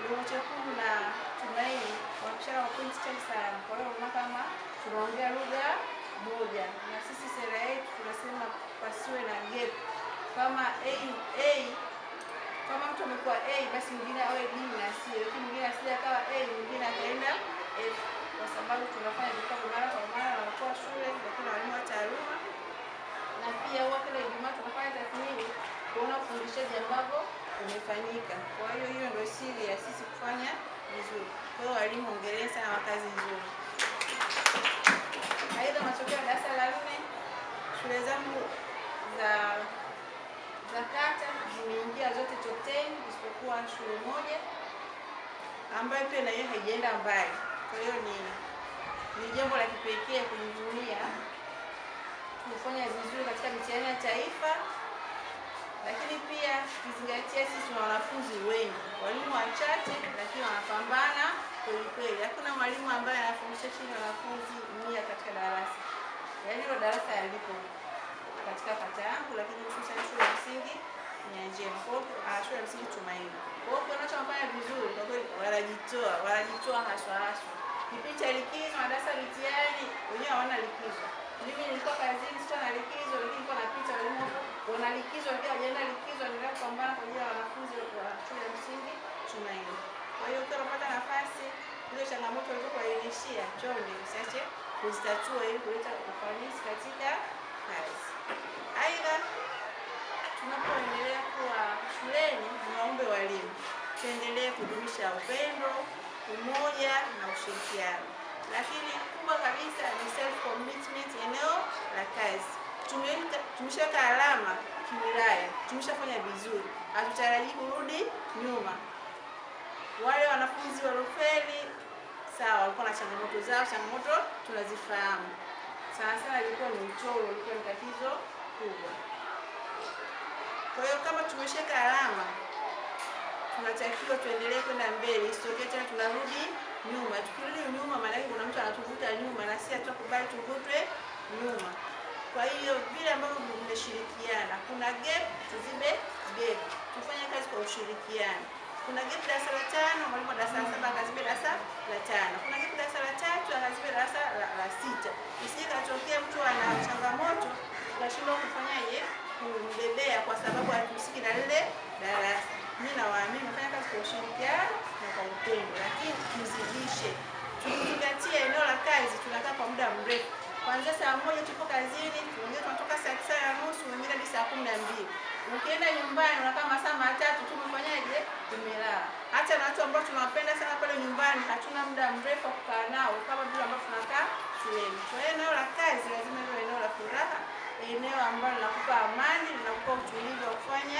Kidogo Chekundu na Tumaini wanapishana kwa pointi chache sana. Kwa hiyo unaona kama tunaongea lugha moja. Na sisi sera yetu tunasema pasiwe na gap. Kama kama mtu amekuwa A basi mwingine awe B na C, lakini mwingine asije akawa A mwingine akaenda F, kwa sababu tunafanya vikao mara kwa mara na wakuu wa shule, lakini walimu wa taaluma, na pia huwa kila Ijumaa tunafanya tathmini kuona ufundishaji ambavyo umefanyika. Kwa hiyo hiyo ndio siri ya sisi kufanya vizuri. Kwa hiyo walimu, hongereni sana kwa kazi nzuri. Aidha, matokeo ya darasa la 4 shule zangu za kata zimeingia zote top 10 isipokuwa shule moja ambayo pia na yeye haijaenda mbali. Kwa hiyo ni jambo la kipekee kujivunia kufanya vizuri katika mitihani ya taifa, lakini pia tukizingatia sisi tuna wanafunzi wengi, walimu wachache, lakini wanapambana kweli kweli. Hakuna mwalimu ambaye anafundisha chini ya wanafunzi 100 katika darasa. Yaani hilo darasa yalipo katika kata yangu, lakini hususan shule ya msingi Nyanjema. Kwa hiyo shule ya msingi Tumaini. Kwa hiyo wanachofanya vizuri kwa kweli, wanajitoa haswa. Kipindi cha likizo, madarasa mitihani, wenyewe hawana likizo. Mimi nilikuwa kazini, sio na likizo, lakini nilikuwa napita walimu wana likizo, lakini hawajaenda likizo, ndio kupambana kwa ajili ya wanafunzi wa shule ya msingi Tumaini. Kwa hiyo ukiwa unapata nafasi, hizo changamoto ulizokuainishia, chonde usiache kuzitatua ili kuleta ufanisi katika kazi. Aidha, tunapoendelea kuwa shuleni, niwaombe walimu tuendelee kudumisha upendo, umoja na ushirikiano. Lakini kubwa kabisa ni self commitment eneo la kazi. Tumeshaweka alama kiwilaya, tumeshafanya vizuri, hatutarajii kurudi nyuma. Wale wanafunzi waliofeli sawa, walikuwa na changamoto zao, changamoto tunazifahamu. Sana ilikuwa ni uchoro, ilikuwa ni tatizo kubwa. Kwa hiyo kama tumesheka alama, tunatakiwa tuendelee kwenda mbele, isitokee tena tunarudi nyuma. Tukirudi nyuma, maana yake kuna mtu anatuvuta nyuma na sisi hatukubali tuvutwe nyuma. Kwa hiyo vile ambavyo mmeshirikiana, kuna gap, tuzibe gap. Tufanye kazi kwa ushirikiano. Kuna gap darasa la 5, mwalimu wa darasa la 7 akazibe darasa la 5. Kuna gap darasa la 3 akazibe darasa la 6. Isije katokea mtu ana changamoto tukashindwa kufanyaje kumbebea kwa sababu hatusiki na lile darasa. Mimi nawaamini mfanye kazi kwa ushirikiano na kwa upendo, lakini tuzidishe. Tukizingatia eneo la kazi tunakaa kwa muda mrefu. Kuanzia saa 1 tupo kazini, wengine tunatoka saa 9:30, wengine hadi saa 12. Ukienda nyumbani unakaa masaa 3 tu, umefanyaje? Tumelala. Hata na watu ambao tunawapenda sana pale nyumbani hatuna muda mrefu wa kukaa nao kama vile ambavyo tunakaa shuleni. Kwa hiyo eneo la kazi lazima liwe eneo la furaha, eneo ambalo linakupa amani, linakupa utulivu wa kufanya